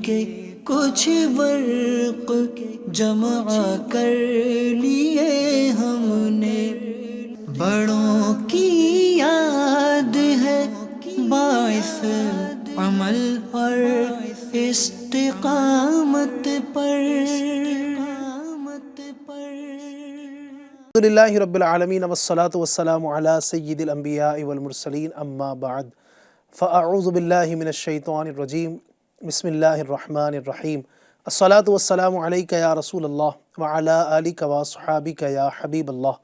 کے کچھ ورق جمع کر لیے ہم نے، بڑوں کی یاد ہے باعث عمل اور استقامت پر۔ الحمدللہ رب العالمین والصلاة والسلام علی سید الانبیاء والمرسلین، اما بعد فاعوذ باللہ من الشیطان الرجیم، بسم اللہ الرحمن الرحیم۔ الصلاة والسلام علیک یا رسول اللہ وعلی آلک واصحابک یا حبیب اللہ۔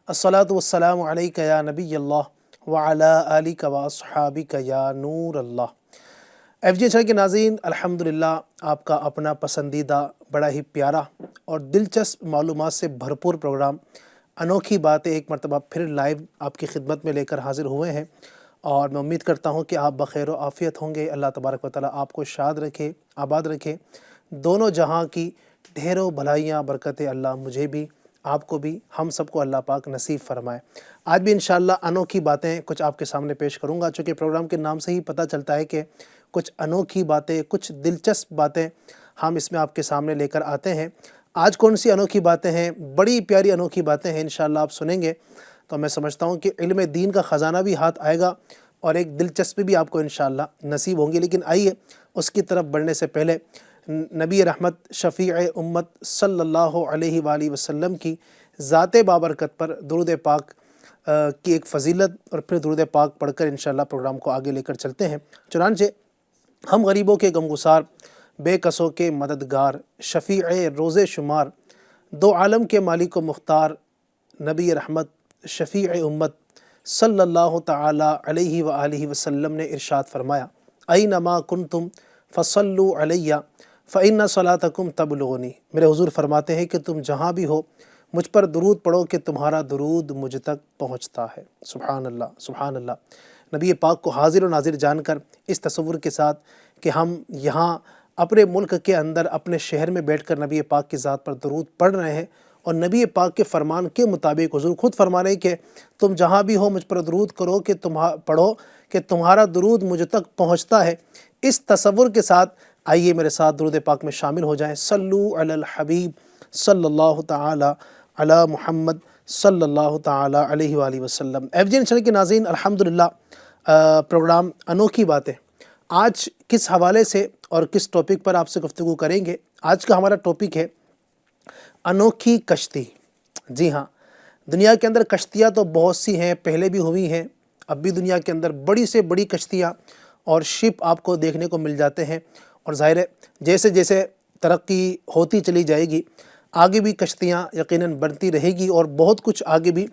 الصلاة والسلام علیک یا نبی اللہ وعلی آلک واصحابک یا نور اللہ۔ ایف جی چینل کے ناظرین، الحمدللہ آپ کا اپنا پسندیدہ بڑا ہی پیارا اور دلچسپ معلومات سے بھرپور پروگرام انوکھی باتیں ایک مرتبہ پھر لائیو آپ کی خدمت میں لے کر حاضر ہوئے ہیں، اور میں امید کرتا ہوں کہ آپ بخیر و عافیت ہوں گے۔ اللہ تبارک و تعالیٰ آپ کو شاد رکھے، آباد رکھے، دونوں جہاں کی ڈھیروں بھلائیاں برکتیں اللہ مجھے بھی، آپ کو بھی، ہم سب کو اللہ پاک نصیب فرمائے۔ آج بھی انشاءاللہ انوکھی باتیں کچھ آپ کے سامنے پیش کروں گا، چونکہ پروگرام کے نام سے ہی پتہ چلتا ہے کہ کچھ انوکھی باتیں، کچھ دلچسپ باتیں ہم اس میں آپ کے سامنے لے کر آتے ہیں۔ آج کون سی انوکھی باتیں ہیں؟ بڑی پیاری انوکھی باتیں ہیں، انشاءاللہ آپ سنیں گے تو میں سمجھتا ہوں کہ علم دین کا خزانہ بھی ہاتھ آئے گا اور ایک دلچسپی بھی آپ کو انشاءاللہ نصیب ہوں گی۔ لیکن آئیے اس کی طرف بڑھنے سے پہلے نبی رحمت شفیع امت صلی اللہ علیہ وآلہ وسلم کی ذات بابرکت پر درود پاک کی ایک فضیلت اور پھر درود پاک پڑھ کر انشاءاللہ پروگرام کو آگے لے کر چلتے ہیں۔ چنانچہ ہم غریبوں کے غمگسار، بے کسوں کے مددگار، شفیع روز شمار، دو عالم کے مالک و مختار، نبی رحمت شفیع امت صلی اللہ تعالی علیہ وآلہ وسلم نے ارشاد فرمایا، اینما کنتم فصلوا علیہ فإن صلاتکم تبلغنی۔ میرے حضور فرماتے ہیں کہ تم جہاں بھی ہو مجھ پر درود پڑھو کہ تمہارا درود مجھ تک پہنچتا ہے۔ سبحان اللہ، سبحان اللہ۔ نبی پاک کو حاضر و ناظر جان کر اس تصور کے ساتھ کہ ہم یہاں اپنے ملک کے اندر اپنے شہر میں بیٹھ کر نبی پاک کی ذات پر درود پڑھ رہے ہیں، اور نبی پاک کے فرمان کے مطابق حضور خود فرما رہے ہیں کہ تم جہاں بھی ہو مجھ پر درود کرو کہ پڑھو کہ تمہارا درود مجھ تک پہنچتا ہے۔ اس تصور کے ساتھ آئیے میرے ساتھ درود پاک میں شامل ہو جائیں۔ صلو علی الحبیب صلی اللہ تعالی علی محمد صلی اللہ تعالی علیہ وآلہ وسلم۔ ایف جی چینل کے ناظرین، الحمدللہ پروگرام انوکھی باتیں آج کس حوالے سے اور کس ٹاپک پر آپ سے گفتگو کریں گے؟ آج کا ہمارا ٹاپک ہے انوکھی کشتی۔ جی ہاں، دنیا کے اندر کشتیاں تو بہت سی ہیں، پہلے بھی ہوئی ہیں، اب بھی دنیا کے اندر بڑی سے بڑی کشتیاں اور شپ آپ کو دیکھنے کو مل جاتے ہیں، اور ظاہر ہے جیسے جیسے ترقی ہوتی چلی جائے گی آگے بھی کشتیاں یقیناً بڑھتی رہے گی، اور بہت کچھ آگے بھی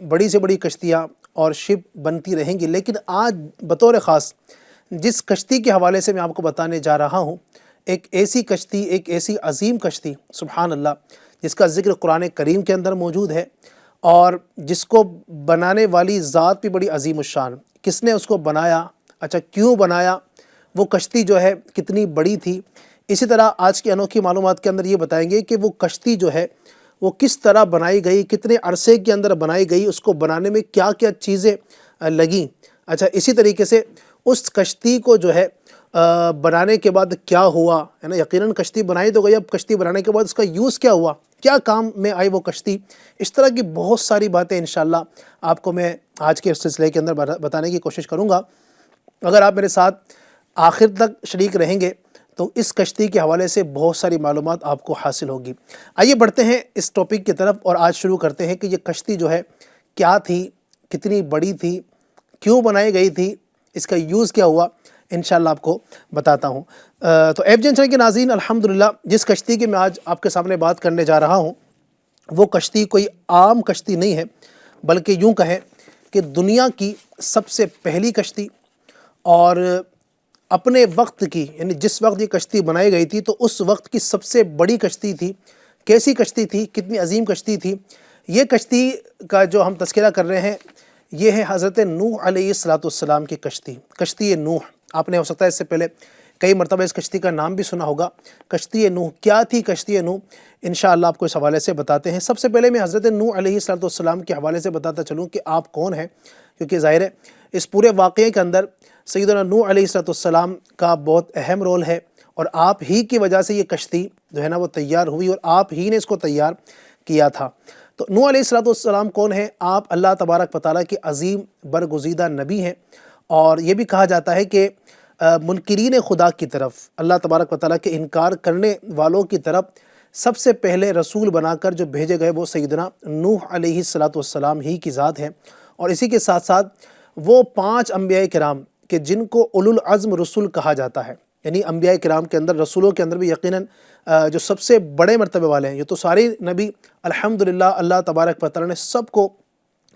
بڑی سے بڑی کشتیاں اور شپ بنتی رہیں گی۔ لیکن آج بطور خاص جس کشتی کے حوالے سے میں آپ کو بتانے جا رہا ہوں، ایک ایسی کشتی، ایک ایسی عظیم کشتی، سبحان اللہ، جس کا ذکر قرآن کریم کے اندر موجود ہے، اور جس کو بنانے والی ذات بھی بڑی عظیم الشان۔ کس نے اس کو بنایا؟ اچھا، کیوں بنایا؟ وہ کشتی جو ہے کتنی بڑی تھی؟ اسی طرح آج کی انوکھی معلومات کے اندر یہ بتائیں گے کہ وہ کشتی جو ہے وہ کس طرح بنائی گئی، کتنے عرصے کے اندر بنائی گئی، اس کو بنانے میں کیا کیا چیزیں لگیں۔ اچھا، اسی طریقے سے اس کشتی کو جو ہے بنانے کے بعد کیا ہوا ہے نا، یقیناً کشتی بنائی تو گئی، اب کشتی بنانے کے بعد اس کا یوز کیا ہوا، کیا کام میں آئی وہ کشتی۔ اس طرح کی بہت ساری باتیں انشاءاللہ آپ کو میں آج کے اس سلسلے کے اندر بتانے کی کوشش کروں گا۔ اگر آپ میرے ساتھ آخر تک شریک رہیں گے تو اس کشتی کے حوالے سے بہت ساری معلومات آپ کو حاصل ہوگی۔ آئیے بڑھتے ہیں اس ٹاپک کی طرف، اور آج شروع کرتے ہیں کہ یہ کشتی جو ہے کیا تھی، کتنی بڑی تھی، کیوں بنائی گئی تھی، اس کا یوز کیا ہوا، انشاءاللہ آپ کو بتاتا ہوں۔ تو ایف جی چینل کے ناظرین، الحمدللہ جس کشتی کی میں آج آپ کے سامنے بات کرنے جا رہا ہوں، وہ کشتی کوئی عام کشتی نہیں ہے، بلکہ یوں کہیں کہ دنیا کی سب سے پہلی کشتی، اور اپنے وقت کی، یعنی جس وقت یہ کشتی بنائی گئی تھی تو اس وقت کی سب سے بڑی کشتی تھی۔ کیسی کشتی تھی؟ کتنی عظیم کشتی تھی؟ یہ کشتی کا جو ہم تذکرہ کر رہے ہیں یہ ہے حضرت نوح علیہ السلام کی کشتی، کشتی نوح۔ آپ نے ہو سکتا ہے اس سے پہلے کئی مرتبہ اس کشتی کا نام بھی سنا ہوگا، کشتی نوح۔ کیا تھی کشتی نوح؟ انشاءاللہ آپ کو اس حوالے سے بتاتے ہیں۔ سب سے پہلے میں حضرت نوح علیہ السلام کے حوالے سے بتاتا چلوں کہ آپ کون ہیں، کیونکہ ظاہر ہے اس پورے واقعے کے اندر سیدنا نوح علیہ السلام کا بہت اہم رول ہے، اور آپ ہی کی وجہ سے یہ کشتی جو ہے نا وہ تیار ہوئی، اور آپ ہی نے اس کو تیار کیا تھا۔ تو نوح علیہ السلام کون ہیں؟ آپ اللہ تبارک و تعالیٰ کے عظیم برگزیدہ نبی ہیں، اور یہ بھی کہا جاتا ہے کہ منکرین خدا کی طرف، اللہ تبارک و تعالیٰ کے انکار کرنے والوں کی طرف سب سے پہلے رسول بنا کر جو بھیجے گئے وہ سیدنا نوح علیہ السلام ہی کی ذات ہیں۔ اور اسی کے ساتھ ساتھ وہ 5 انبیاء کرام کہ جن کو اولو العزم رسول کہا جاتا ہے، یعنی انبیاء کرام کے اندر، رسولوں کے اندر بھی یقیناً جو سب سے بڑے مرتبے والے ہیں، یہ تو سارے نبی الحمدللہ اللہ تبارک و تعالیٰ نے سب کو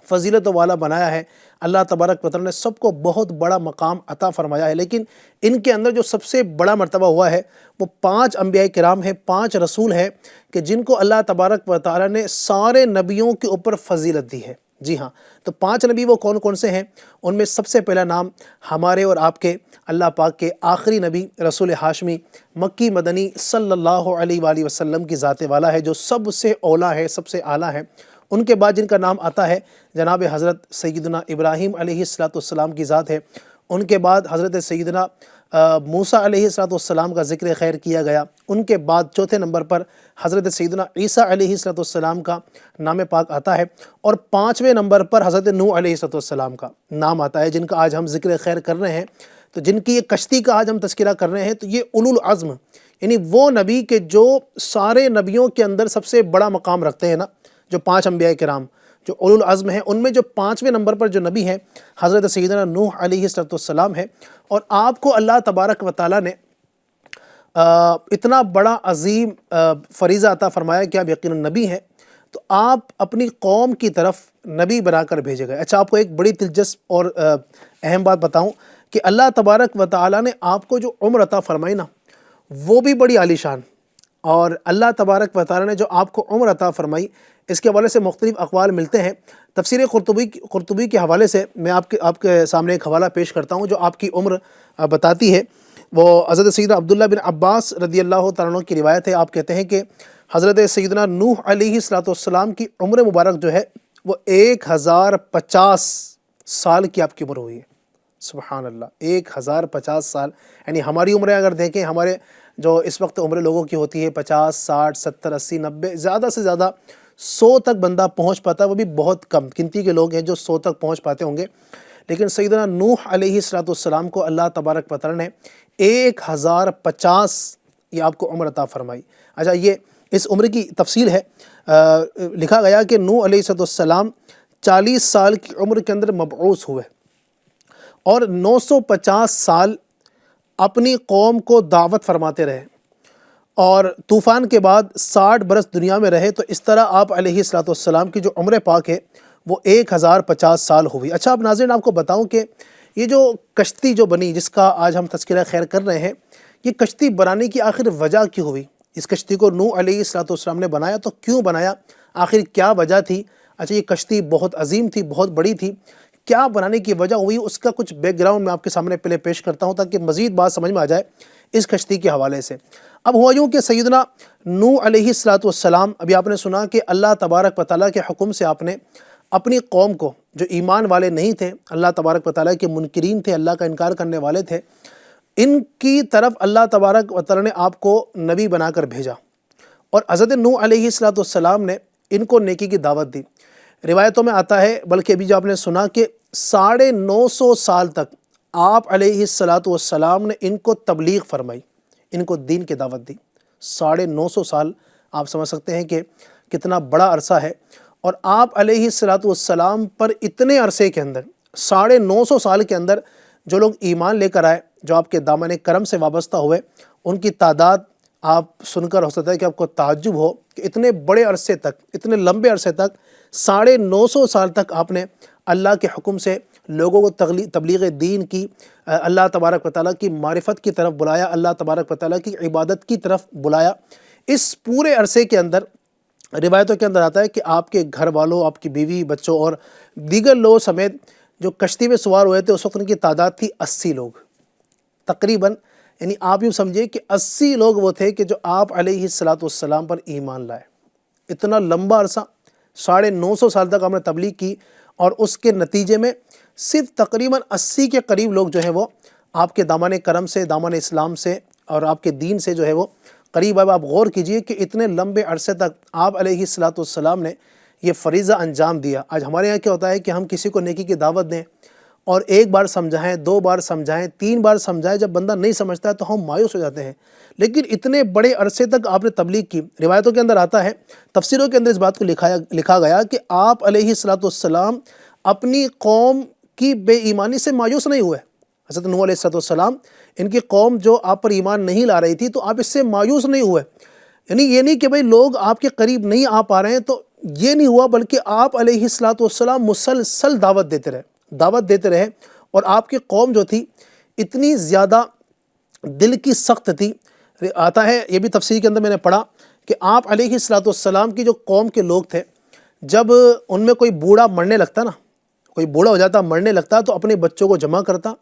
فضیلت والا بنایا ہے، اللہ تبارک و تعالیٰ نے سب کو بہت بڑا مقام عطا فرمایا ہے، لیکن ان کے اندر جو سب سے بڑا مرتبہ ہوا ہے وہ 5 انبیاء کرام ہیں، 5 رسول ہیں کہ جن کو اللہ تبارک و تعالیٰ نے سارے نبیوں کے اوپر فضیلت دی ہے۔ جی ہاں، تو 5 نبی وہ کون کون سے ہیں؟ ان میں سب سے پہلا نام ہمارے اور آپ کے اللہ پاک کے آخری نبی رسول ہاشمی مکی مدنی صلی اللہ علیہ وآلہ وسلم کی ذات والا ہے، جو سب سے اولا ہے، سب سے اعلیٰ ہے۔ ان کے بعد جن کا نام آتا ہے جناب حضرت سیدنا ابراہیم علیہ السلام کی ذات ہے۔ ان کے بعد حضرت سیدنا موسیٰ علیہ السلام کا ذکر خیر کیا گیا۔ ان کے بعد چوتھے نمبر پر حضرت سیدنا عیسیٰ علیہ السلام کا نام پاک آتا ہے، اور 5ویں نمبر پر حضرت نوح علیہ السلام کا نام آتا ہے، جن کا آج ہم ذکر خیر کر رہے ہیں۔ تو جن کی یہ کشتی کا آج ہم تذکرہ کر رہے ہیں، تو یہ اولو العزم یعنی وہ نبی کہ جو سارے نبیوں کے اندر سب سے بڑا مقام رکھتے ہیں نا، جو 5 انبیاء کرام جو اولو العزم ہیں، ان میں جو 5ویں نمبر پر جو نبی ہیں حضرت سیدنا نوح علیہ السلام ہے۔ اور آپ کو اللہ تبارک و تعالیٰ نے اتنا بڑا عظیم فریضہ عطا فرمایا کہ آپ یقیناً نبی ہیں، تو آپ اپنی قوم کی طرف نبی بنا کر بھیجے گئے۔ اچھا، آپ کو ایک بڑی دلچسپ اور اہم بات بتاؤں کہ اللہ تبارک و تعالیٰ نے آپ کو جو عمر عطا فرمائی نا، وہ بھی بڑی عالی شان، اور اللہ تبارک و تعالیٰ نے جو آپ کو عمر عطا فرمائی، اس کے حوالے سے مختلف اقوال ملتے ہیں۔ تفسیر قرطبی کے حوالے سے میں آپ کے سامنے ایک حوالہ پیش کرتا ہوں جو آپ کی عمر بتاتی ہے۔ وہ حضرت سیدنا عبداللہ بن عباس رضی اللہ تعالیٰ عنہ کی روایت ہے۔ آپ کہتے ہیں کہ حضرت سیدنا نوح علیہ السلام کی عمر مبارک جو ہے وہ 1050 سال کی آپ کی عمر ہوئی ہے۔ سبحان اللہ، 1050 سال، یعنی ہماری عمریں اگر دیکھیں، ہمارے جو اس وقت عمر لوگوں کی ہوتی ہے 50 60 70 80 90، زیادہ سے زیادہ 100 تک بندہ پہنچ پاتا ہے، وہ بھی بہت کم گنتی کے لوگ ہیں جو 100 تک پہنچ پاتے ہوں گے۔ لیکن سیدنا نوح علیہ السلام کو اللہ تبارک و تعالیٰ نے 1050 یہ آپ کو عمر عطا فرمائی۔ اچھا، یہ اس عمر کی تفصیل ہے۔ لکھا گیا کہ نوح علیہ السلام 40 سال کی عمر کے اندر مبعوث ہوئے، اور 950 سال اپنی قوم کو دعوت فرماتے رہے، اور طوفان کے بعد 60 برس دنیا میں رہے۔ تو اس طرح آپ علیہ السلام کی جو عمر پاک ہے وہ 1050 سال ہوئی۔ اچھا، اب ناظرین آپ کو بتاؤں کہ یہ جو کشتی جو بنی، جس کا آج ہم تذکرہ خیر کر رہے ہیں، یہ کشتی بنانے کی آخر وجہ کیوں ہوئی؟ اس کشتی کو نوح علیہ السلام نے بنایا تو کیوں بنایا؟ آخر کیا وجہ تھی؟ اچھا، یہ کشتی بہت عظیم تھی، بہت بڑی تھی، کیا بنانے کی وجہ ہوئی؟ اس کا کچھ بیک گراؤنڈ میں آپ کے سامنے پہلے پیش کرتا ہوں تاکہ مزید بات سمجھ میں آ جائے اس کشتی کے حوالے سے۔ اب ہوا یوں کہ سیدنا نوح علیہ السلام، ابھی آپ نے سنا کہ اللہ تبارک و تعالیٰ کے حکم سے آپ نے اپنی قوم کو، جو ایمان والے نہیں تھے، اللہ تبارک و تعالیٰ کے منکرین تھے، اللہ کا انکار کرنے والے تھے، ان کی طرف اللہ تبارک و تعالیٰ نے آپ کو نبی بنا کر بھیجا، اور حضرت نوح علیہ السلام نے ان کو نیکی کی دعوت دی۔ روایتوں میں آتا ہے، بلکہ ابھی جو آپ نے سنا، کہ 950 سال تک آپ علیہ السلام نے ان کو تبلیغ فرمائی، ان کو دین کی دعوت دی۔ 950 سال آپ سمجھ سکتے ہیں کہ کتنا بڑا عرصہ ہے، اور آپ علیہ السلام پر اتنے عرصے کے اندر 950 سال کے اندر جو لوگ ایمان لے کر آئے، جو آپ کے دامن کرم سے وابستہ ہوئے، ان کی تعداد آپ سن کر ہو سکتا ہے کہ آپ کو تعجب ہو کہ اتنے بڑے عرصے تک، اتنے لمبے عرصے تک، 950 سال تک آپ نے اللہ کے حکم سے لوگوں کو تبلیغ دین کی، اللہ تبارک و تعالیٰ کی معرفت کی طرف بلایا، اللہ تبارک و تعالیٰ کی عبادت کی طرف بلایا۔ اس پورے عرصے کے اندر روایتوں کے اندر آتا ہے کہ آپ کے گھر والوں، آپ کی بیوی، بچوں اور دیگر لوگوں سمیت جو کشتی میں سوار ہوئے تھے، اس وقت ان کی تعداد تھی 80 لوگ تقریباً، یعنی آپ یوں سمجھے کہ 80 لوگ وہ تھے کہ جو آپ علیہ السلام پر ایمان لائے۔ اتنا لمبا عرصہ، 950 سال تک آپ نے تبلیغ کی، اور اس کے نتیجے میں صرف تقریباً 80 کے قریب لوگ جو ہیں وہ آپ کے دامن کرم سے، دامن اسلام سے اور آپ کے دین سے جو ہے وہ قریب. اب آپ غور کیجئے کہ اتنے لمبے عرصے تک آپ علیہ الصلوۃ والسلام نے یہ فریضہ انجام دیا. آج ہمارے یہاں کیا ہوتا ہے کہ ہم کسی کو نیکی کی دعوت دیں اور ایک بار سمجھائیں، 2 بار سمجھائیں، 3 بار سمجھائیں، جب بندہ نہیں سمجھتا ہے تو ہم مایوس ہو جاتے ہیں. لیکن اتنے بڑے عرصے تک آپ نے تبلیغ کی. روایتوں کے اندر آتا ہے، تفسیروں کے اندر اس بات کو لکھا گیا کہ آپ علیہ الصلوۃ والسلام اپنی قوم کی بے ایمانی سے مایوس نہیں ہوئے. حضرت نوح علیہ السلام، ان کی قوم جو آپ پر ایمان نہیں لا رہی تھی تو آپ اس سے مایوس نہیں ہوئے. یعنی یہ نہیں کہ بھئی لوگ آپ کے قریب نہیں آ پا رہے ہیں تو یہ نہیں ہوا، بلکہ آپ علیہ الصلوۃ والسلام مسلسل دعوت دیتے رہے. اور آپ کی قوم جو تھی اتنی زیادہ دل کی سخت تھی. آتا ہے یہ بھی تفسیر کے اندر میں نے پڑھا کہ آپ علیہ الصلوۃ والسلام کی جو قوم کے لوگ تھے، جب ان میں کوئی بوڑھا مرنے لگتا نا، کوئی بوڑھا ہو جاتا مرنے لگتا تو اپنے بچوں کو جمع کرتا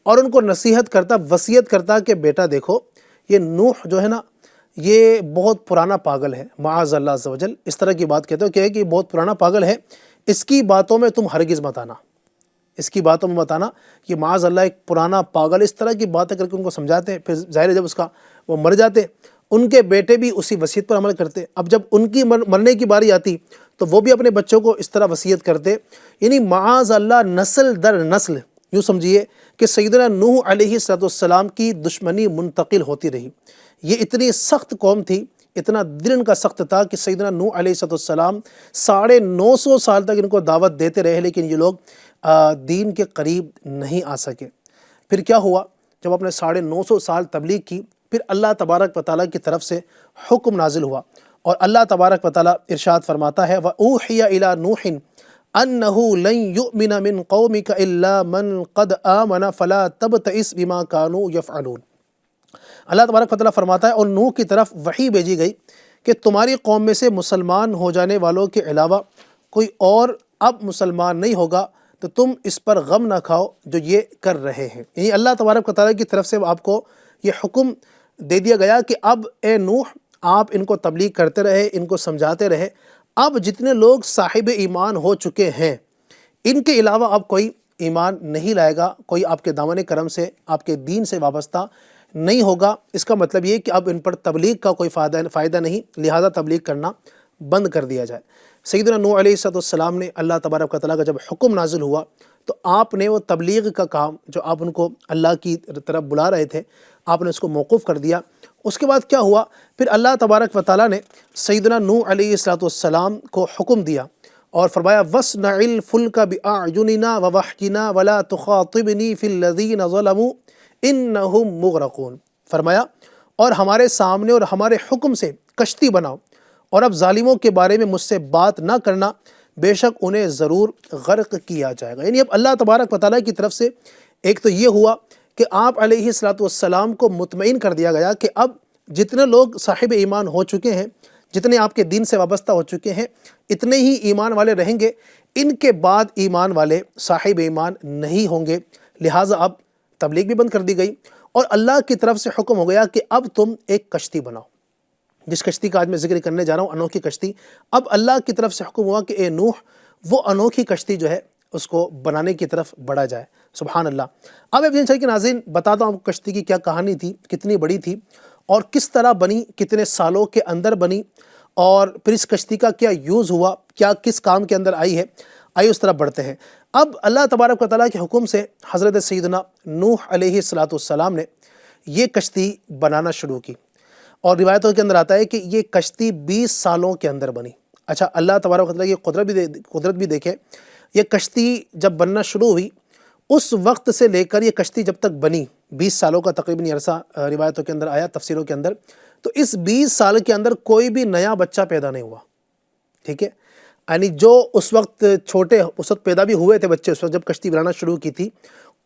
اور ان کو نصیحت کرتا، وصیت کرتا کہ بیٹا دیکھو یہ نوح جو ہے نا یہ بہت پرانا پاگل ہے، معاذ اللہ عز و جل اس طرح کی بات کہتے ہو کہ یہ بہت پرانا پاگل ہے، اس کی باتوں میں تم ہرگز مت آنا، اس کی باتوں میں مت آنا. یہ معاذ اللہ ایک پرانا پاگل، اس طرح کی باتیں کر کے ان کو سمجھاتے ہیں. پھر ظاہر ہے جب اس کا وہ مر جاتے ان کے بیٹے بھی اسی وصیت پر عمل کرتے. اب جب ان کی مرنے کی باری آتی تو وہ بھی اپنے بچوں کو اس طرح وصیت کرتے. یعنی معاذ اللہ نسل در نسل یوں سمجھیے کہ سیدنا نوح علیہ السلام کی دشمنی منتقل ہوتی رہی. یہ اتنی سخت قوم تھی، اتنا دل ان کا سخت تھا کہ سیدنا نوح علیہ السلام 950 سال تک ان کو دعوت دیتے رہے، لیکن یہ لوگ دین کے قریب نہیں آ سکے. پھر کیا ہوا؟ جب اپنے 950 سال تبلیغ کی، پھر اللہ تبارک و تعالیٰ کی طرف سے حکم نازل ہوا، اور اللہ تبارک و تعالیٰ ارشاد فرماتا ہے وَأُوحِيَ إِلَى نُوحٍ أَنَّهُ لَن يُؤْمِنَ مِن قَوْمِكَ إِلَّا مَن قَدْ آمَنَ فَلَا تَبْتَئِسْ بِمَا كَانُوا يَفْعَلُونَ. اللہ تبارک و تعالیٰ فرماتا ہے اور نوح کی طرف وحی بھیجی گئی کہ تمہاری قوم میں سے مسلمان ہو جانے والوں کے علاوہ کوئی اور اب مسلمان نہیں ہوگا، تو تم اس پر غم نہ کھاؤ جو یہ کر رہے ہیں. یعنی اللہ تبارک و تعالیٰ کی طرف سے آپ کو یہ حکم دے دیا گیا کہ اب اے نوح آپ ان کو تبلیغ کرتے رہے، ان کو سمجھاتے رہے. اب جتنے لوگ صاحب ایمان ہو چکے ہیں ان کے علاوہ اب کوئی ایمان نہیں لائے گا، کوئی آپ کے دامن کرم سے، آپ کے دین سے وابستہ نہیں ہوگا. اس کا مطلب یہ کہ اب ان پر تبلیغ کا کوئی فائدہ نہیں، لہذا تبلیغ کرنا بند کر دیا جائے. سیدنا نوح علیہ السلام نے اللہ تبارک و تعالیٰ کا جب حکم نازل ہوا تو آپ نے وہ تبلیغ کا کام جو آپ ان کو اللہ کی طرف بلا رہے تھے، آپ نے اس کو موقوف کر دیا. اس کے بعد کیا ہوا؟ پھر اللہ تبارک و تعالیٰ نے سیدنا نوح علیہ السلام کو حکم دیا اور فرمایا وَاصْنَعِ الْفُلْكَ بِأَعْيُنِنَا وَوَحْيِنَا وَلَا تُخَاطِبْنِي فِي الَّذِينَ ظَلَمُوا إِنَّهُمْ مُغْرَقُونَ. فرمایا اور ہمارے سامنے اور ہمارے حکم سے کشتی بناؤ، اور اب ظالموں کے بارے میں مجھ سے بات نہ کرنا، بے شک انہیں ضرور غرق کیا جائے گا. یعنی اب اللہ تبارک و تعالیٰ کی طرف سے ایک تو یہ ہوا کہ آپ علیہ السلام کو مطمئن کر دیا گیا کہ اب جتنے لوگ صاحب ایمان ہو چکے ہیں، جتنے آپ کے دین سے وابستہ ہو چکے ہیں، اتنے ہی ایمان والے رہیں گے، ان کے بعد ایمان والے صاحب ایمان نہیں ہوں گے. لہٰذا اب تبلیغ بھی بند کر دی گئی اور اللہ کی طرف سے حکم ہو گیا کہ اب تم ایک کشتی بناؤ. جس کشتی کا آج میں ذکر کرنے جا رہا ہوں، انوکھی کشتی. اب اللہ کی طرف سے حکم ہوا کہ اے نوح وہ انوکھی کشتی جو ہے اس کو بنانے کی طرف بڑھا جائے. سبحان اللہ. اب چاہیے کہ ناظرین بتاتا ہوں کشتی کی کیا کہانی تھی، کتنی بڑی تھی اور کس طرح بنی، کتنے سالوں کے اندر بنی، اور پھر اس کشتی کا کیا یوز ہوا، کیا کس کام کے اندر آئی ہے. آئیے اس طرح بڑھتے ہیں. اب اللہ تبارک و تعالیٰ کے حکم سے حضرت سیدنا نوح علیہ السلام نے یہ کشتی بنانا شروع کی، اور روایتوں کے اندر آتا ہے کہ یہ کشتی 20 سالوں کے اندر بنی. اچھا، اللہ تبارک و تعالیٰ کی قدرت بھی دیکھیں. یہ کشتی جب بننا شروع ہوئی اس وقت سے لے کر یہ کشتی جب تک بنی 20 سالوں کا تقریباً عرصہ روایتوں کے اندر آیا، تفسیروں کے اندر. تو اس 20 سال کے اندر کوئی بھی نیا بچہ پیدا نہیں ہوا. ٹھیک ہے، یعنی جو اس وقت چھوٹے، اس وقت پیدا بھی ہوئے تھے بچے، اس وقت جب کشتی بنانا شروع کی تھی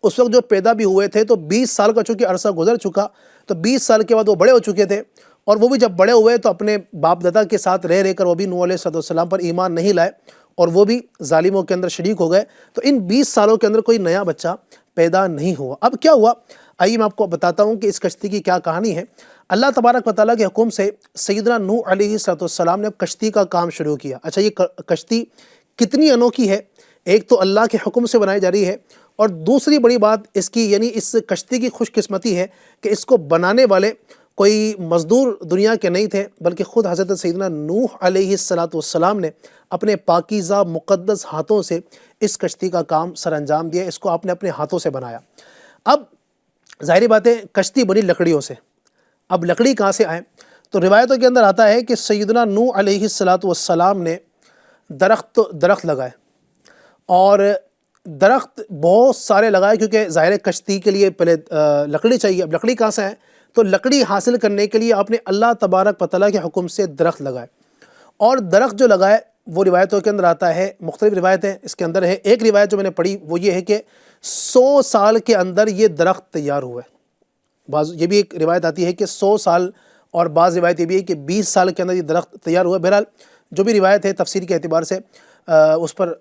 اس وقت جو پیدا بھی ہوئے تھے، تو 20 سال کا چونکہ عرصہ گزر چکا، تو 20 سال کے بعد وہ بڑے ہو چکے تھے، اور وہ بھی جب بڑے ہوئے تو اپنے باپ دادا کے ساتھ رہ کر وہ بھی نوح علیہ السلام پر ایمان نہیں لائے اور وہ بھی ظالموں کے اندر شریک ہو گئے. تو ان 20 سالوں کے اندر کوئی نیا بچہ پیدا نہیں ہوا. اب کیا ہوا؟ آئیے میں آپ کو بتاتا ہوں کہ اس کشتی کی کیا کہانی ہے. اللہ تبارک و تعالیٰ کے حکم سے سیدنا نوح علیہ السلام نے اب کشتی کا کام شروع کیا. اچھا، یہ کشتی کتنی انوکھی ہے ایک تو اللہ کے حکم سے بنائی جا رہی ہے، اور دوسری بڑی بات اس کی یعنی اس کشتی کی خوش قسمتی ہے کہ اس کو بنانے والے کوئی مزدور دنیا کے نہیں تھے، بلکہ خود حضرت سیدنا نوح علیہ السلام نے اپنے پاکیزہ مقدس ہاتھوں سے اس کشتی کا کام سر انجام دیا، اس کو آپ نے اپنے ہاتھوں سے بنایا۔ اب ظاہری بات ہے کشتی بنی لکڑیوں سے، اب لکڑی کہاں سے آئے؟ تو روایتوں کے اندر آتا ہے کہ سیدنا نوح علیہ السلام نے درخت لگائے، اور درخت بہت سارے لگائے، کیونکہ ظاہر کشتی کے لیے پہلے لکڑی چاہیے۔ اب لکڑی کہاں سے ہے؟ تو لکڑی حاصل کرنے کے لیے آپ نے اللہ تبارک و تعالیٰ کے حکم سے درخت لگائے، اور درخت جو لگائے وہ روایتوں کے اندر آتا ہے، مختلف روایتیں اس کے اندر ہے۔ ایک روایت جو میں نے پڑھی وہ یہ ہے کہ 100 سال کے اندر یہ درخت تیار ہوئے، بعض یہ بھی ایک روایت آتی ہے کہ 100 سال، اور بعض روایت یہ بھی ہے کہ 20 سال کے اندر یہ درخت تیار ہوئے۔ بہرحال جو بھی روایت ہے تفسیر کے اعتبار سے اس پر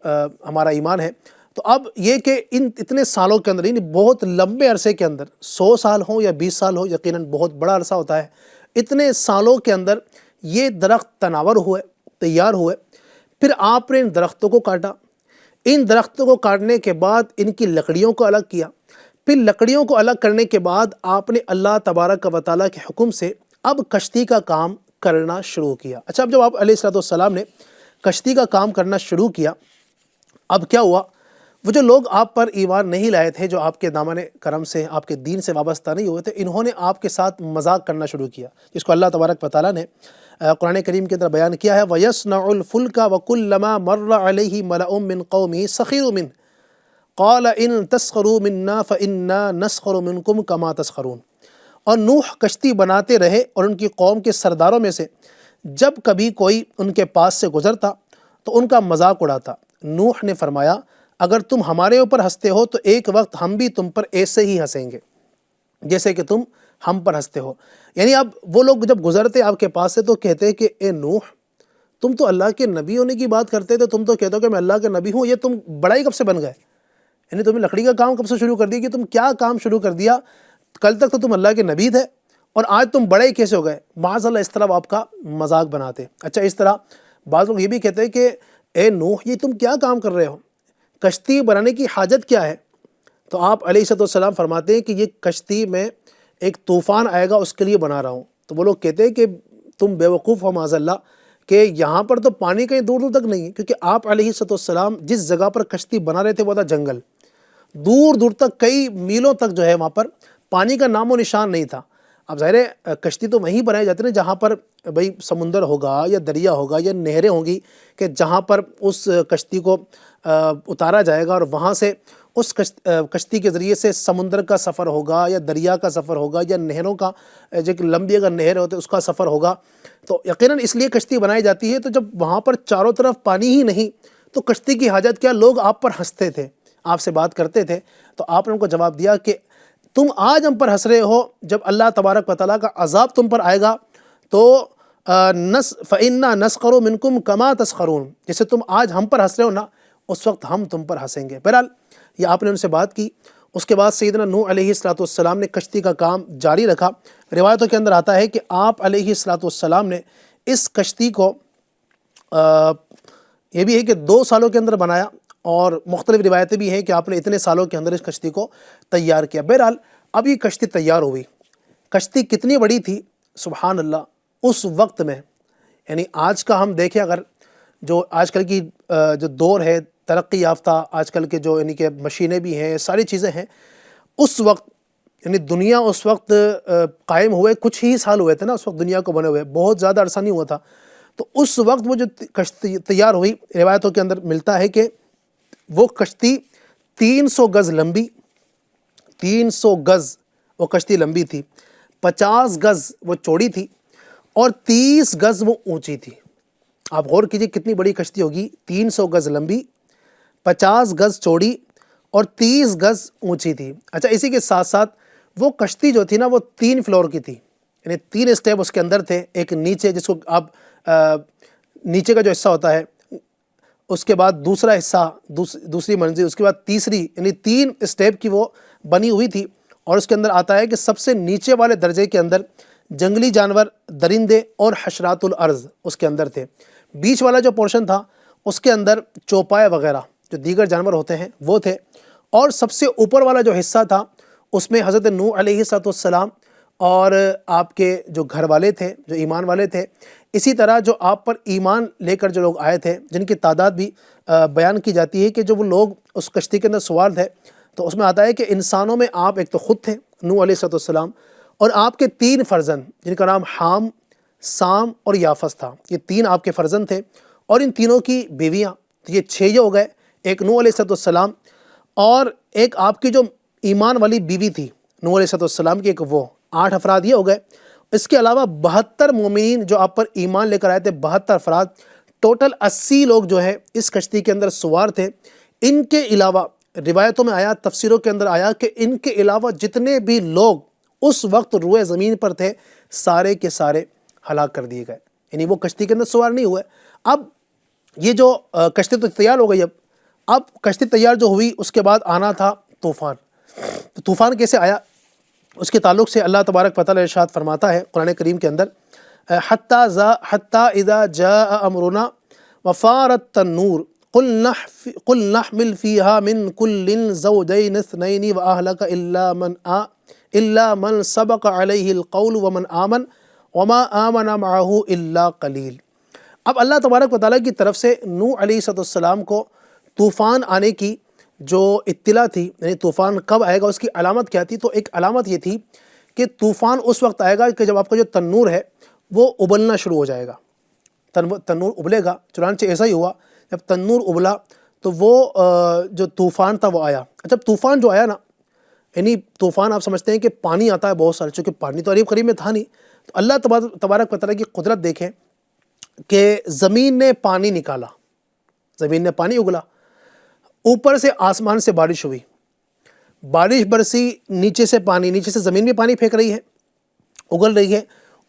ہمارا ایمان ہے۔ تو اب یہ کہ اتنے سالوں کے اندر، یعنی بہت لمبے عرصے کے اندر، 100 سال ہو یا 20 سال ہو، یقیناً بہت بڑا عرصہ ہوتا ہے، اتنے سالوں کے اندر یہ درخت تناور ہوئے، تیار ہوئے۔ پھر آپ نے ان درختوں کو کاٹا، ان درختوں کو کاٹنے کے بعد ان کی لکڑیوں کو الگ کیا، پھر لکڑیوں کو الگ کرنے کے بعد آپ نے اللہ تبارک و تعالیٰ کے حکم سے اب کشتی کا کام کرنا شروع کیا۔ اچھا، اب جب آپ علیہ السلام نے کشتی کا کام کرنا شروع کیا، اب کیا ہوا؟ وہ جو لوگ آپ پر ایمان نہیں لائے تھے، جو آپ کے دامن کرم سے، آپ کے دین سے وابستہ نہیں ہوئے تھے، انہوں نے آپ کے ساتھ مذاق کرنا شروع کیا، جس کو اللہ تبارک و تعالیٰ نے قرآن کریم کے اندر بیان کیا ہے، وَيَصْنَعُ الْفُلْكَ وَكُلَّمَا مَرَّ عَلَيْهِ مَلَأٌ مِّن قَوْمِهِ سَخِرُوا مِنْهُ قَالَ إِن تَسْخَرُوا مِنَّا فَإِنَّا نَسْخَرُ مِنْكُمْ كَمَا تَسْخَرُونَ۔ اور نوح کشتی بناتے رہے، اور ان کی قوم کے سرداروں میں سے جب کبھی کوئی ان کے پاس سے گزرتا تو ان کا مذاق اڑاتا۔ نوح نے فرمایا، اگر تم ہمارے اوپر ہنستے ہو تو ایک وقت ہم بھی تم پر ایسے ہی ہنسیں گے جیسے کہ تم ہم پر ہنستے ہو۔ یعنی اب وہ لوگ جب گزرتے آپ کے پاس سے تو کہتے کہ اے نوح، تم تو اللہ کے نبی ہونے کی بات کرتے تھے، تم تو کہتے ہو کہ میں اللہ کے نبی ہوں، یہ تم بڑائی کب سے بن گئے؟ یعنی تمہیں لکڑی کا کام کب سے شروع کر دیا، کہ تم کیا کام شروع کر دیا؟ کل تک تو تم اللہ کے نبی تھے، اور آج تم بڑے کیسے ہو گئے؟ معاذ اللہ، اس طرح آپ کا مذاق بناتے۔ اچھا، اس طرح بعض لوگ یہ بھی کہتے ہیں کہ اے نوح، یہ تم کیا کام کر رہے ہو؟ کشتی بنانے کی حاجت کیا ہے؟ تو آپ علیہ السلام فرماتے ہیں کہ یہ کشتی میں ایک طوفان آئے گا، اس کے لیے بنا رہا ہوں۔ تو وہ لوگ کہتے ہیں کہ تم بیوقوف ہو معاذ اللہ، کہ یہاں پر تو پانی کہیں دور دور تک نہیں ہے، کیونکہ آپ علیہ السلام جس جگہ پر کشتی بنا رہے تھے وہ تھا جنگل، دور دور تک کئی میلوں تک جو ہے وہاں پر پانی کا نام و نشان نہیں تھا۔ اب ظاہر ہے کشتی تو وہیں بنائی جاتی ہے جہاں پر بھئی سمندر ہوگا یا دریا ہوگا یا نہریں ہوں گی، کہ جہاں پر اس کشتی کو اتارا جائے گا، اور وہاں سے اس کشتی کے ذریعے سے سمندر کا سفر ہوگا یا دریا کا سفر ہوگا یا نہروں کا، جو کہ لمبی اگر نہر ہوتے اس کا سفر ہوگا۔ تو یقیناً اس لیے کشتی بنائی جاتی ہے۔ تو جب وہاں پر چاروں طرف پانی ہی نہیں تو کشتی کی حاجت کیا؟ لوگ آپ پر ہنستے تھے، آپ سے بات کرتے تھے، تو آپ نے ان کو جواب دیا کہ تم آج ہم پر ہنس رہے ہو، جب اللہ تبارک و تعالیٰ کا عذاب تم پر آئے گا تو فَإِنَّا نَسْخَرُ مِنْكُمْ كَمَا تَسْخَرُونَ، جیسے تم آج ہم پر ہنس رہے ہو نا، اس وقت ہم تم پر ہنسیں گے۔ بہرحال یہ آپ نے ان سے بات کی۔ اس کے بعد سیدنا نوح علیہ السلام نے کشتی کا کام جاری رکھا۔ روایتوں کے اندر آتا ہے کہ آپ علیہ السلام نے اس کشتی کو یہ بھی ہے کہ 2 سالوں کے اندر بنایا، اور مختلف روایتیں بھی ہیں کہ آپ نے اتنے سالوں کے اندر اس کشتی کو تیار کیا۔ بہرحال اب یہ کشتی تیار ہوئی۔ کشتی کتنی بڑی تھی، سبحان اللہ، اس وقت میں، یعنی آج کا ہم دیکھیں، اگر جو آج کل کی جو دور ہے ترقی یافتہ، آج کل کے جو یعنی کہ مشینیں بھی ہیں، ساری چیزیں ہیں، اس وقت یعنی دنیا اس وقت قائم ہوئے کچھ ہی سال ہوئے تھے نا، اس وقت دنیا کو بنے ہوئے بہت زیادہ عرصہ نہیں ہوا تھا۔ تو اس وقت وہ جو کشتی تیار ہوئی، روایتوں کے اندر ملتا ہے کہ وہ کشتی 300 گز لمبی، 300 گز وہ کشتی لمبی تھی، 50 گز وہ چوڑی تھی، اور 30 گز وہ اونچی تھی۔ آپ غور کیجئے کتنی بڑی کشتی ہوگی، 300 گز لمبی، 50 گز چوڑی اور 30 گز اونچی تھی۔ اچھا، اسی کے ساتھ ساتھ وہ کشتی جو تھی نا وہ 3 فلور کی تھی، یعنی 3 اسٹیپ اس کے اندر تھے، ایک نیچے جس کو آپ نیچے کا جو حصہ ہوتا ہے، اس کے بعد دوسرا حصہ، دوسری منزل، اس کے بعد تیسری، یعنی 3 اسٹیپ کی وہ بنی ہوئی تھی۔ اور اس کے اندر آتا ہے کہ سب سے نیچے والے درجے کے اندر جنگلی جانور، درندے اور حشرات الارض اس کے اندر تھے۔ بیچ والا جو پورشن تھا اس کے اندر چوپائے وغیرہ، جو دیگر جانور ہوتے ہیں وہ تھے، اور سب سے اوپر والا جو حصہ تھا اس میں حضرت نوح علیہ السلام اور آپ کے جو گھر والے تھے، جو ایمان والے تھے، اسی طرح جو آپ پر ایمان لے کر جو لوگ آئے تھے، جن کی تعداد بھی بیان کی جاتی ہے کہ جو وہ لوگ اس کشتی کے اندر سوار تھے، تو اس میں آتا ہے کہ انسانوں میں آپ ایک تو خود تھے نوح علیہ السلام، اور آپ کے 3 فرزند جن کا نام حام، سام اور یافس تھا، یہ 3 آپ کے فرزند تھے، اور ان تینوں کی بیویاں، تو یہ 6 ہو گئے، ایک نوح علیہ السلام اور ایک آپ کی جو ایمان والی بیوی تھی نوح علیہ السلام کی، ایک وہ 8 افراد یہ ہو گئے۔ اس کے علاوہ 72 مومنین جو آپ پر ایمان لے کر آئے تھے، 72 افراد، ٹوٹل 80 لوگ جو ہے اس کشتی کے اندر سوار تھے۔ ان کے علاوہ روایتوں میں آیا، تفسیروں کے اندر آیا کہ ان کے علاوہ جتنے بھی لوگ اس وقت روئے زمین پر تھے، سارے کے سارے ہلاک کر دیے گئے، یعنی وہ کشتی کے اندر سوار نہیں ہوئے۔ اب یہ جو کشتی تو تیار ہو گئی، اب کشتی تیار جو ہوئی، اس کے بعد آنا تھا طوفان۔ تو طوفان کیسے آیا، اس کے تعلق سے اللہ تبارک و تعالی ارشاد فرماتا ہے قرآن کریم کے اندر، حتیٰ اذا جاء امرنا وفارت التنور قل نحمل فيها من كل زوجين اثنين واهلك الا من سبق عليه القول ومن آمن وما آمن معه الا قلیل۔ اب اللہ تبارک و تعالیٰ کی طرف سے نوح علیہ السلام کو طوفان آنے کی جو اطلاع تھی، یعنی طوفان کب آئے گا، اس کی علامت کیا تھی، تو ایک علامت یہ تھی کہ طوفان اس وقت آئے گا کہ جب آپ کا جو تنور ہے وہ ابلنا شروع ہو جائے گا، تنور ابلے گا۔ چنانچہ ایسا ہی ہوا، جب تنور ابلا تو وہ جو طوفان تھا وہ آیا۔ جب طوفان جو آیا نا، یعنی طوفان آپ سمجھتے ہیں کہ پانی آتا ہے بہت سارا، چونکہ پانی تو قریب میں تھا نہیں، تو اللہ تبارک و تعالیٰ کی قدرت دیکھیں کہ زمین نے پانی نکالا، زمین نے پانی اگلا، اوپر سے آسمان سے بارش ہوئی، بارش برسی، نیچے سے پانی، نیچے سے زمین بھی پانی پھینک رہی ہے، اگل رہی ہے،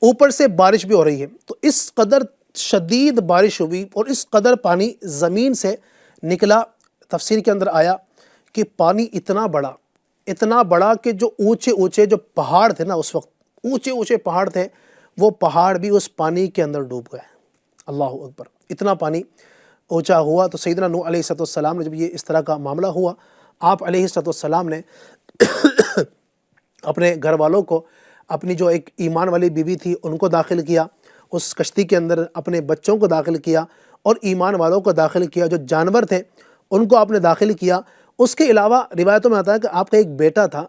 اوپر سے بارش بھی ہو رہی ہے۔ تو اس قدر شدید بارش ہوئی اور اس قدر پانی زمین سے نکلا، تفسیر کے اندر آیا کہ پانی اتنا بڑا کہ جو اونچے جو پہاڑ تھے نا، اس وقت اونچے پہاڑ تھے، وہ پہاڑ بھی اس پانی کے اندر ڈوب گئے۔ اللہ اکبر، اتنا پانی اونچا ہوا۔ تو سیدنا نوح علیہ السلام نے جب یہ اس طرح کا معاملہ ہوا، آپ علیہ السلام نے اپنے گھر والوں کو، اپنی جو ایک ایمان والی بیوی تھی ان کو داخل کیا اس کشتی کے اندر، اپنے بچوں کو داخل کیا اور ایمان والوں کو داخل کیا، جو جانور تھے ان کو آپ نے داخل کیا۔ اس کے علاوہ روایتوں میں آتا ہے کہ آپ کا ایک بیٹا تھا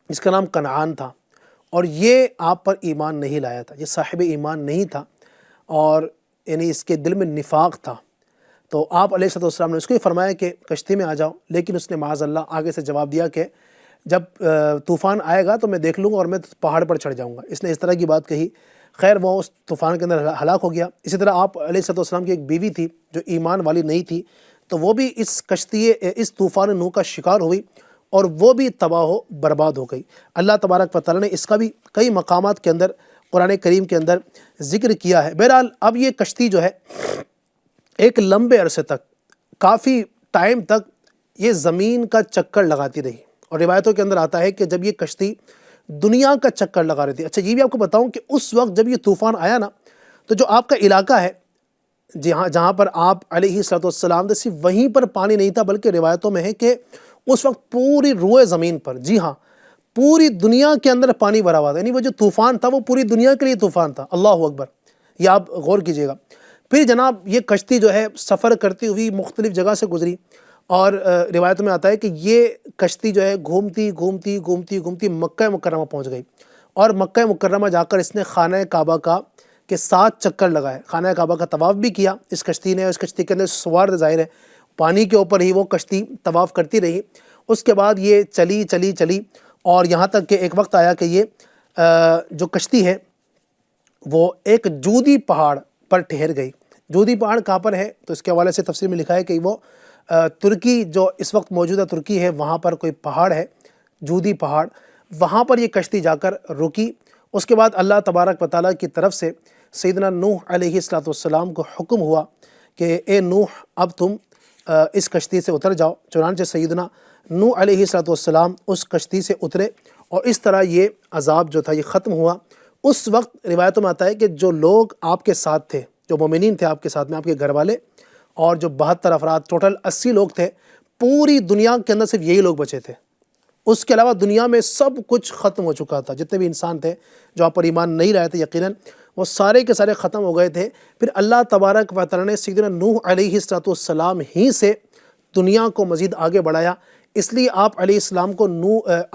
جس کا نام کنعان تھا، اور یہ آپ پر ایمان نہیں لایا تھا، یہ صاحب ایمان نہیں تھا، اور یعنی اس کے دل میں نفاق تھا۔ تو آپ علیہ السلام نے اس کو ہی فرمایا کہ کشتی میں آ جاؤ، لیکن اس نے معاذ اللہ آگے سے جواب دیا کہ جب طوفان آئے گا تو میں دیکھ لوں گا اور میں پہاڑ پر چڑھ جاؤں گا۔ اس نے اس طرح کی بات کہی، خیر وہ اس طوفان کے اندر ہلاک ہو گیا۔ اسی طرح آپ علیہ السلام کی ایک بیوی تھی جو ایمان والی نہیں تھی، تو وہ بھی اس طوفان نوح کا شکار ہوئی اور وہ بھی تباہ و برباد ہو گئی۔ اللہ تبارک و تعالیٰ نے اس کا بھی کئی مقامات کے اندر قرآن کریم کے اندر ذکر کیا ہے۔ بہرحال اب یہ کشتی جو ہے ایک لمبے عرصے تک، کافی ٹائم تک یہ زمین کا چکر لگاتی رہی، اور روایتوں کے اندر آتا ہے کہ جب یہ کشتی دنیا کا چکر لگا رہی تھی۔ اچھا یہ بھی آپ کو بتاؤں کہ اس وقت جب یہ طوفان آیا نا، تو جو آپ کا علاقہ ہے جہاں پر آپ علیہ السلام تھے، صرف وہیں پر پانی نہیں تھا، بلکہ روایتوں میں ہے کہ اس وقت پوری روئے زمین پر، جی ہاں، پوری دنیا کے اندر پانی بھرا ہوا تھا، یعنی وہ جو طوفان تھا وہ پوری دنیا کے لیے طوفان تھا۔ اللہ اکبر، یہ آپ غور کیجئے گا۔ پھر جناب یہ کشتی جو ہے سفر کرتی ہوئی مختلف جگہ سے گزری، اور روایت میں آتا ہے کہ یہ کشتی جو ہے گھومتی مکہ مکرمہ پہنچ گئی، اور مکہ مکرمہ جا کر اس نے خانہ کعبہ کے 7 چکر لگائے، خانہ کعبہ کا طواف بھی کیا اس کشتی نے۔ اس کشتی کے اندر سوار ظاہر ہے، پانی کے اوپر ہی وہ کشتی طواف کرتی رہی۔ اس کے بعد یہ چلی اور یہاں تک کہ ایک وقت آیا کہ یہ جو کشتی ہے وہ ایک جودی پہاڑ پر ٹھہر گئی۔ جودی پہاڑ کہاں پر ہے، تو اس کے حوالے سے تفسیر میں لکھا ہے کہ وہ ترکی، جو اس وقت موجودہ ترکی ہے، وہاں پر کوئی پہاڑ ہے جودی پہاڑ، وہاں پر یہ کشتی جا کر رکی۔ اس کے بعد اللہ تبارک و تعالیٰ کی طرف سے سیدنا نوح علیہ السلام کو حکم ہوا کہ اے نوح اب تم اس کشتی سے اتر جاؤ۔ چنانچہ سیدنا نوح علیہ السلام اس کشتی سے اترے، اور اس طرح یہ عذاب جو تھا یہ ختم ہوا۔ اس وقت روایتوں میں آتا ہے کہ جو لوگ آپ کے ساتھ تھے، جو مومنین تھے آپ کے ساتھ میں، آپ کے گھر والے اور جو 72 افراد ٹوٹل 80 لوگ تھے، پوری دنیا کے اندر صرف یہی لوگ بچے تھے۔ اس کے علاوہ دنیا میں سب کچھ ختم ہو چکا تھا، جتنے بھی انسان تھے جو آپ پر ایمان نہیں رہے تھے یقیناً وہ سارے کے سارے ختم ہو گئے تھے۔ پھر اللہ تبارک و تعالیٰ نے سیدنا نوح علیہ السلام ہی سے دنیا کو مزید آگے بڑھایا، اس لیے آپ علیہ السلام کو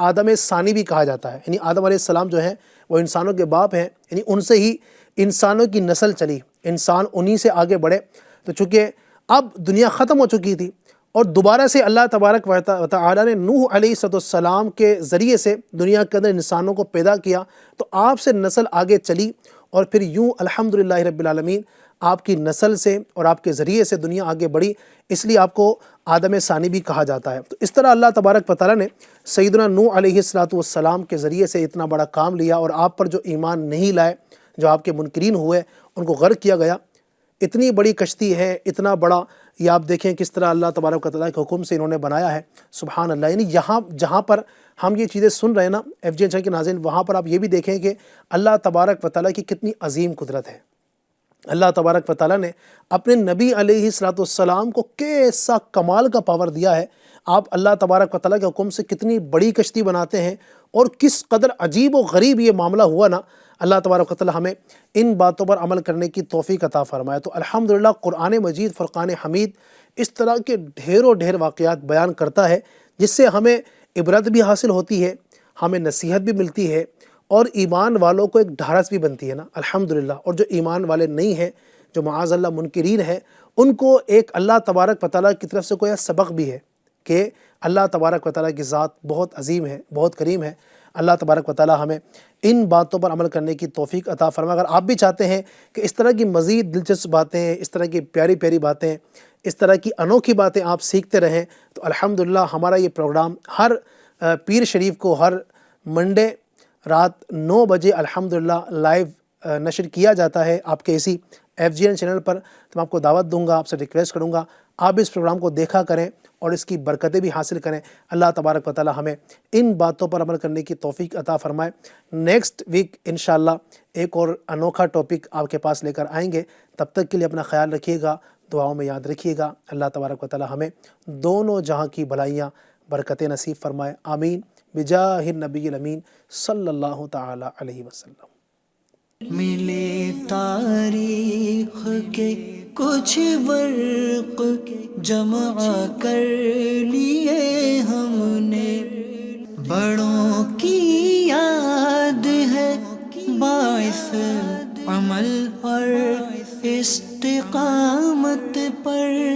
آدم ثانی بھی کہا جاتا ہے، یعنی آدم علیہ السلام جو ہیں وہ انسانوں کے باپ ہیں، یعنی ان سے ہی انسانوں کی نسل چلی، انسان انہی سے آگے بڑھے۔ تو چونکہ اب دنیا ختم ہو چکی تھی اور دوبارہ سے اللہ تبارک و تعالیٰ نے نوح علیہ السلام کے ذریعے سے دنیا کے اندر انسانوں کو پیدا کیا، تو آپ سے نسل آگے چلی اور پھر یوں الحمدللہ رب العالمین آپ کی نسل سے اور آپ کے ذریعے سے دنیا آگے بڑھی، اس لیے آپ کو آدم ثانی بھی کہا جاتا ہے۔ تو اس طرح اللہ تبارک و تعالیٰ نے سیدنا نوح علیہ السلام کے ذریعے سے اتنا بڑا کام لیا، اور آپ پر جو ایمان نہیں لائے، جو آپ کے منکرین ہوئے، ان کو غرق کیا گیا۔ اتنی بڑی کشتی ہے، اتنا بڑا، یہ آپ دیکھیں کس طرح اللہ تبارک و تعالیٰ کے حکم سے انہوں نے بنایا ہے، سبحان اللہ۔ یعنی جہاں پر ہم یہ چیزیں سن رہے ہیں نا FGN چینل کے ناظرین، وہاں پر آپ یہ بھی دیکھیں کہ اللہ تبارک و تعالیٰ کی کتنی عظیم قدرت ہے۔ اللہ تبارک و تعالیٰ نے اپنے نبی علیہ السلام کو کیسا کمال کا پاور دیا ہے۔ آپ اللہ تبارک و تعالیٰ کے حکم سے کتنی بڑی کشتی بناتے ہیں، اور کس قدر عجیب و غریب یہ معاملہ ہوا نا، اللہ تبارک و تعالیٰ ہمیں ان باتوں پر عمل کرنے کی توفیق عطا فرمائے۔ تو الحمدللہ قرآن مجید فرقان حمید اس طرح کے ڈھیر واقعات بیان کرتا ہے، جس سے ہمیں عبرت بھی حاصل ہوتی ہے، ہمیں نصیحت بھی ملتی ہے، اور ایمان والوں کو ایک ڈھارس بھی بنتی ہے نا الحمدللہ۔ اور جو ایمان والے نہیں ہیں، جو معاذ اللہ منکرین ہیں، ان کو ایک اللہ تبارک و تعالیٰ کی طرف سے کوئی سبق بھی ہے کہ اللہ تبارک و تعالیٰ کی ذات بہت عظیم ہے، بہت کریم ہے۔ اللہ تبارک و تعالیٰ ہمیں ان باتوں پر عمل کرنے کی توفیق عطا فرمائے۔ اگر آپ بھی چاہتے ہیں کہ اس طرح کی مزید دلچسپ باتیں، اس طرح کی پیاری باتیں، اس طرح کی انوکھی باتیں آپ سیکھتے رہیں، تو الحمدللہ ہمارا یہ پروگرام ہر پیر شریف کو ہر منڈے رات 9 بجے الحمدللہ لائیو نشر کیا جاتا ہے آپ کے اسی FGN چینل پر۔ تو میں آپ کو دعوت دوں گا، آپ سے ریکویسٹ کروں گا آپ اس پروگرام کو دیکھا کریں اور اس کی برکتیں بھی حاصل کریں۔ اللہ تبارک و تعالیٰ ہمیں ان باتوں پر عمل کرنے کی توفیق عطا فرمائے۔ نیکسٹ ویک انشاءاللہ ایک اور انوکھا ٹاپک آپ کے پاس لے کر آئیں گے۔ تب تک کے لیے اپنا خیال رکھیے گا، دعاؤں میں یاد رکھیے گا۔ اللہ تبارک و تعالیٰ ہمیں دونوں جہاں کی بھلائیاں برکتیں نصیب فرمائے، آمین، بجاہ النبی الامین صلی اللہ تعالیٰ علیہ وسلم۔ ملے تاریخ کے کچھ ورق جمع کر لیے ہم نے، بڑوں کی یاد ہے باعث عمل اور استقامت پر